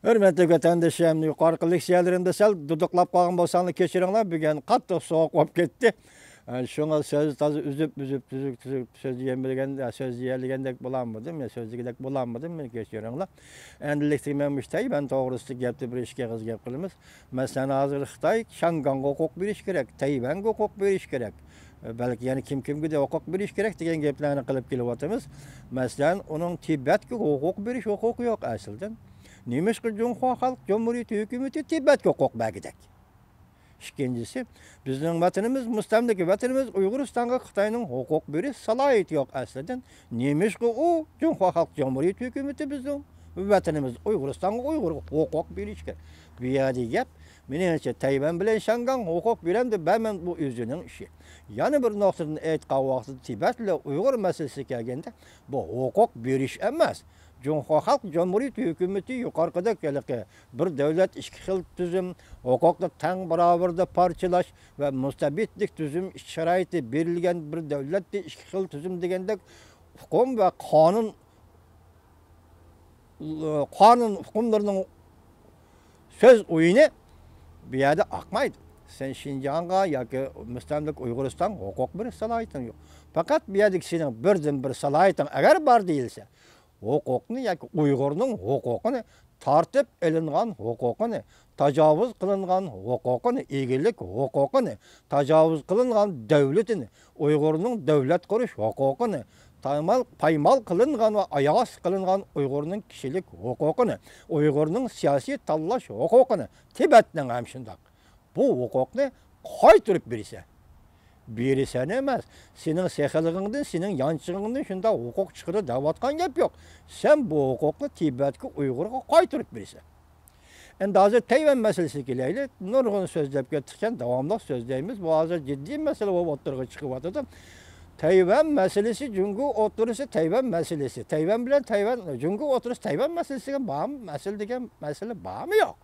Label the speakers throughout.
Speaker 1: Hürmetli vatandaşlarım, yukarı leksiyelerimde sel duduklap kalgan bolsanlar kechiringlar, bugun qattiq sovuq bo'lib ketdi. Şuna söz tazı üzüp söz diyebilgende, söz diyelgendek bulanmadım ya söz diyelgendek bulanmadım men kechiringlar. Endilikte men müştey, ben to'g'risi gapni bir ishga qiz gap qilamiz. Masalan, hozir Xitoy Shangonga huquq berish kerak, Tayvanga huquq berish kerak. Belki yani kimga de huquq berish kerak degan gaplarni qilib kelyapmiz. Masalan, uning Tibetga huquq berish huquqi yo'q aslida. Nemişki Cumhuriyet Halk Cumhuriyeti hükümeti Tibet'e hukuk belgedek. İkincisi, bizim vatanımız, müstemleki vatanımız Uyguristan'a Xitayning hukuk beriş salayeti yok aslında. Nemişki o Cumhuriyet Halk Cumhuriyeti hükümeti bizim vatanımız Uyguristan'a Uygur hukuk beriş kerak. Bir yerde gap, menimce Tayvan bilen Şangan hukuk bilen de ben bu özünün işi. Yani bir noktadan etqa vaqtida Tibet ile Uygur meselesi kelgende bu hukuk beriş emas. Cumhuriyet Halk Cumhuriyeti hükümeti yukarıda keliki bir devlet iki xil tüzüm, hukukla teng beraberda parçalaş ve müstabitlik tüzüm şaraiti berilgen bir devlet de iki xil tüzüm degende hukum ve kanun hukumlarının söz oyunu bir yerde akmaydı. Sen Şinjan'a ya ki müstemlik Uyguristan hukuk bir salahiyetin yok. Fakat bir yerde senin bir salahiyetin eğer var değilse hukukunu ya ki Uygur'un hukukunu tartip elingan hukukunu, tecavüz kılıngan hukukunu, ilgilik hukukunu, tecavüz kılıngan devletini, Uygur'un devlet kuruş hukukunu, paymal kılıngan ve ayağız kılıngan Uygur'un kişilik hukukunu, Uygur'un siyasi tallaş hukukunu, Tibet'ten hemşindak. Bu hukukunu koyturup birisi emez. Senin sehaliğinden, senin yançığından şunda hukuk çıkırı davatkan yap yok. Sen bu hukukunu Tibet'e Uygur'a koyturup birisi. En daha Tayvan meselesi geleyle nurgun sözlep getirken devamlı sözleyimiz bu hazır ciddi mesele o oturuğa çıkıvatıdı. Tayvan meselesi Cungu oturusu Tayvan meselesi. Tayvan bilen Tayvan, Cungu oturusu Tayvan meselesi bağım, mesele bağımı yok.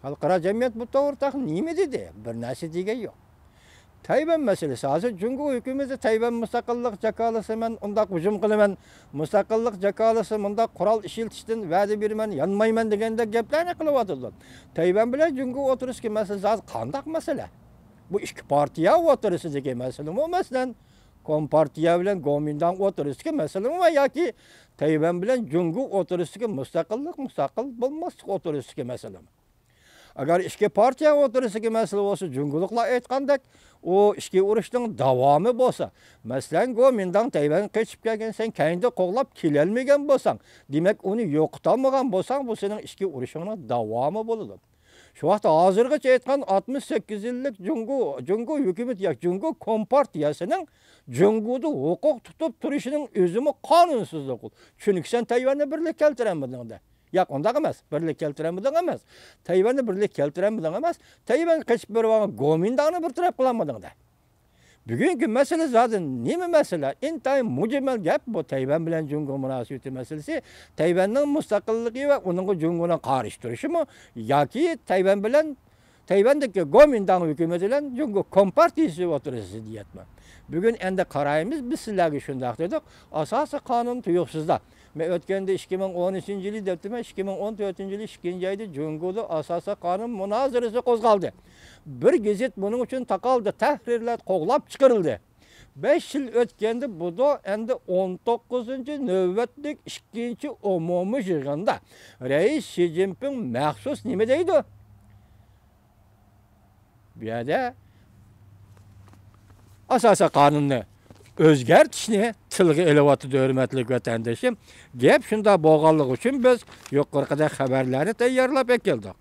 Speaker 1: Halkara cemiyet bu ortak nime dedi? Bir nasi diye yok. Tayvan meselesi hazır Cungu hükümeti Tayvan müstakillik cakalısı men ondak hücum kılımen müstakillik cakalısı mında kural işiltiştin vədi birmen yanmayman degende geplerini kılıp atıldı. Tayvan bilen Cungu oturusu ki meselesi hazır kandak mesele. Bu iki partiya oturusu dege mesele mi meselen Kompartiya bilen Gomindan oturusu ki mesele mi ya ki Tayvan bilen Cungu oturusu ki müstakil bulmaz oturusu ki mesele mi? Agar iki partiya oturusu ki mesele olsa Cungulukla aytkandak o iki uruşun davamı bolsa, mesela Gomindan Tayvan keçip kelgen sen kendi qoğlap kelelmegen bolsan, demek onu yoqtamagan bolsan, bu senin iki uruşunun davamı boludu. Şu vaxt hazırgıç aytkan 68 yıllık Cungu hükümet ya Cungu Kompartiyasının Cungu'da hukuk tutup turuşunun özümü kanunsuzluq. Çünkü sen Tayvan'ı birlik keltiremedin de. Yak ondak emas, birlik keltiremedin emas. Tayvan'ı birlik keltiremedin emas. Tayvan keçip bir vagan Gomindan'ı bir taraf kılamadın da. Bugünkü mesele zaten neme mesele? İntayın mucimel gap bu Tayvan bilen Cungu münasebeti meselesi. Tayvan'ın müstakilliği ve onun Cungu'na karıştırışı mı? Ya ki Tayvan'daki Gomindan hükümeti ile Cungu Kompartiyası oturusu diyetme. Bugün ende karayımız biz sizlerge şundak dedik. Asası kanun tuyuksuzda. Men ötkende 2013 yılı deptime 2014 yılı 2. ayda Cungu'da asası kanun münazarası kozgaldı. Bir gezet bunun için takaldı, tahrirler qoğlap çıkarıldı. 5 yıl ötkende bu da endi 19. növbetlik 2. umumi yığında Reis Xi Jinping məxsus nime deydi? Bir yerde asası kanunu özgertişini tılgı elevatı hürmetli vatandaşım. Gep şunda boğallık için biz yukarıda haberleri tayarlap ekildik.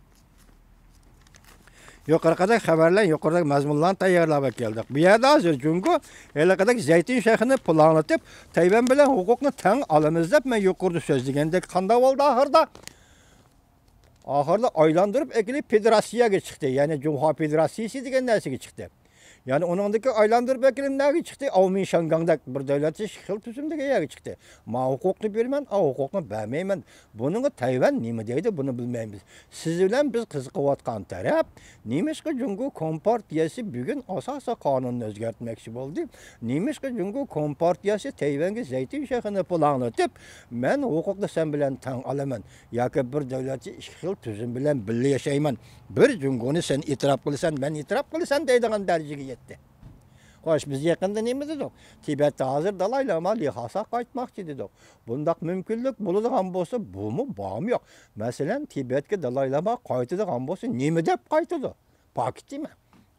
Speaker 1: Yukarıda haberler, yukarıda mazmunlarını tayarlap ekildik. Bir yerde hazır çünkü helakadaki Zeytin Şeyh'ini planlatıp Tayvan bilen hukukunu ten alamızda ben yukarıda sözlüğünde kanda oldu ahırda. Ahırda aylandırıp ekili federasyaya çıktı. Yani Cumhuriyet Federasyası degen neresi çıktı. Yani onundaki aylandırıp ekilim nagi çıktı? Avmin Şangang'da bir devleti şıkıl tüzümdeki yagi çıktı. Ma hukukunu vermen, a hukukunu vermeymen. Bunun Tayvan nime deydi bunu bilmeyimiz. Siz bilen biz kızıqıvatkan taraf, Nimeşki Cungu Kompartiyası bugün asasa kanunu özgertmekçi oldu. Nimeşki Cungu Kompartiyası Tayvan'ı zeytin şekhini planlatıp, men hukukla sen bilen tan alaman. Yaki bir devleti şıkıl tüzüm bilen birli yaşayman. Bir Cungu'nu sen itiraf kılsan, ben itiraf kılsan deydiğin dereceye yetti. Hoş biz yakında neyimiz dedik? Tibet'te hazır Dalai Lama lihasa kaytmakçı dedik. Bundak mümkünlük bulunduğun bolsa bu mu? Bağım yok. Mesela Tibet'ke Dalai Lama kaytıdığın bolsa nemi dep kaytıdı? Pakit değil mi?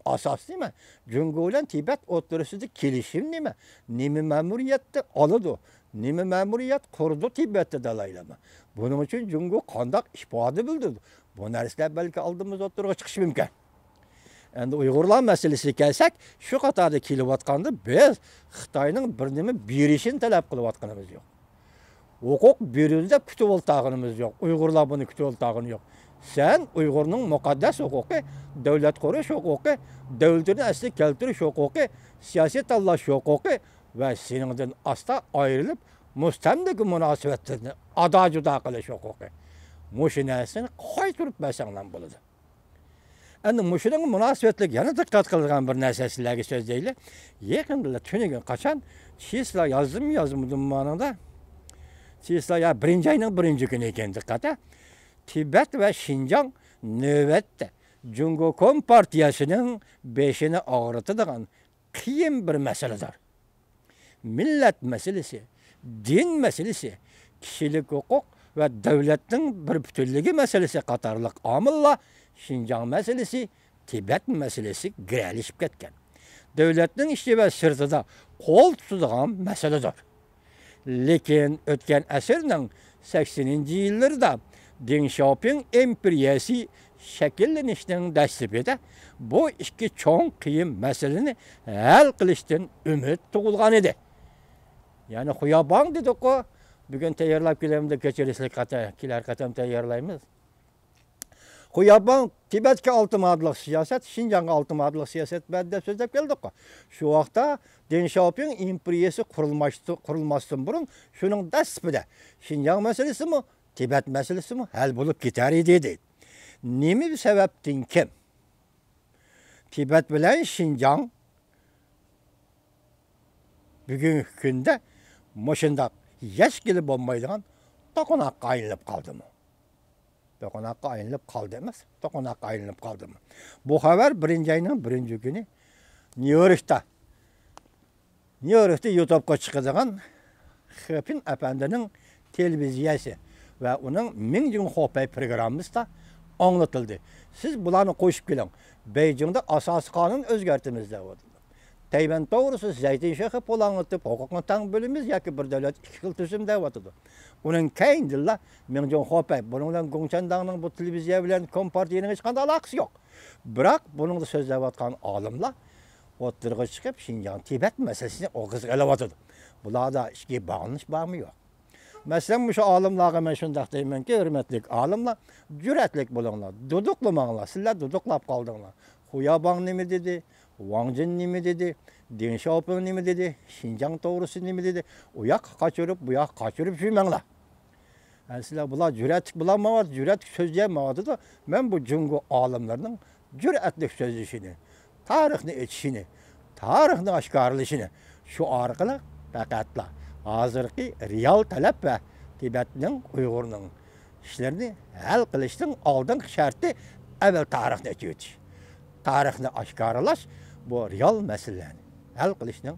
Speaker 1: Asas değil mi? Cungu ile Tibet oturusunda kilişim değil mi? Nemi memuriyette alıdı. Nemi memuriyet kurdu Tibet'te Dalai Lama. Bunun için Cungu kandak işbadı bildirdi. Bu neresler belki aldığımız oturuğa çıkış mümkün. Endi Uyg'urlar meselesiga kelsak, shu qatorda kelayotganda biz Xitoyning bir nima berishini talab qilayotganimiz yo'q. Huquq berishni deb kutib o'ltag'inimiz yo'q. Uyg'urlar buni kutib o'ltag'ini yo'q. Sen Uyg'urning muqaddas huquqi, davlat qurish huquqi, davlatni asli keltirish huquqi, siyosiy tanlash huquqi va seningdan asta ayrilib mustamlik munosabatlarni ado judo qilish huquqi. Mushu narsani qaytirib bersanglar bo'ladi. Endi muşunun münasebetlik yana dikkat kılgan bir narsa sizlerge söz değil. Yakında tünügün kaçan çizla yazdım manada. Çizla ya birinci ayının birinci günü eken dikkate. Tibet ve Şincan nöbette Cungo Kompartiyasının beşini ağrıtıdığın kıyım bir meseledir. Millet meselesi, din meselesi, kişilik hukuk ve devletin bir bütünlüğü meselesi katarlık amılla Şinjan meselesi, Tibet meselesi girelişip ketken. Devletin işi ve sırtıda kol tutulgan meseledir. Lekin ötken əsrinin 80-ci yıllarda Deng Xiaoping imperiyası şekillenişinin dəstibede bu iki çoğun kıyım meseleni hal kılıştın ümit tuğulgan idi. Yani Xuyabang dedik o, bugün tayarlap kilemde geçerislik kiler katam tayarlayımız. Xuyabang Tibet'ke altımadılık siyaset, Şinjan'a altımadılık siyaset bende sözlep geldik. Şu vaxta Deng Xiaoping imperiyası kurulmasın burun, şunun dasbide Şinjan meselesi mi, Tibet meselesi mi hal bulup gider idi. Nemi bir sebeptin kim? Tibet bilen Şinjan bugün günde moşunda yeşkili bombaydıgan tokunakka ayınıp kaldı mı? Tokunakka ayınıp kaldı mı? Tokunakka ayınıp kaldı mı? Bu haber birinci ayının birinci günü New York'ta YouTube'ga çıkacağın Xipin Efendi'nin televizyası ve onun Mingjun Hopay programımızda anlatıldı. Siz bulanı koşup gelin. Beijing'de asas kanun özgertimizde oldu. Tayvan doğrusu Zeytin Şekhi polanıtıp hukukun tan bölümümüz yaki bir devlet iki yıl tüzümde oldu. Onun keyindilla Mingjun Hopay, bununla Gongchen Dağı'nın bu televizya bilen Kompartiyanın hiç kadar alakası yok. Bırak bunun da sözde vatkan alımla oturğa çıkıp Şinjan Tibet meselesini o kız elevatıdı. Bunlarda işki bağlanış bağımı yok. Mesela şu alımlarga men şundaq deymen ki, hürmetlik alımlar, cüretlik bulunlar, duduklamanlar, sizler duduklap kaldыңlar. Xuyabang nemi dedi, Wang Jin nemi dedi, Deng Xiaoping nemi dedi, Şinjan doğrusu nemi dedi, uyak kaçırıp, buyak kaçırıp sürmenler. Yani sizler bunlar cüretlik bulanmavar, cüretlik sözleyemavadı da, ben bu Cungu alımlarının cüretlik sözlüşünü, tarihini etişini, tarihini aşkarılışını, şu arqılı fakatla. Hazırki real talep ve Tibet'nin, Uygur'un işlerini hal kılıştın aldın şartı evvel tarihine geçiş. Tarihine aşkaralaş bu real meselelerini hal kılıştın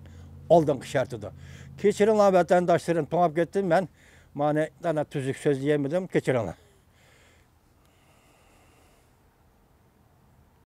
Speaker 1: aldın şartıdır. Keçirinler vatandaşların tuğap gittim ben mani tüzük söz diyemedim keçirinler.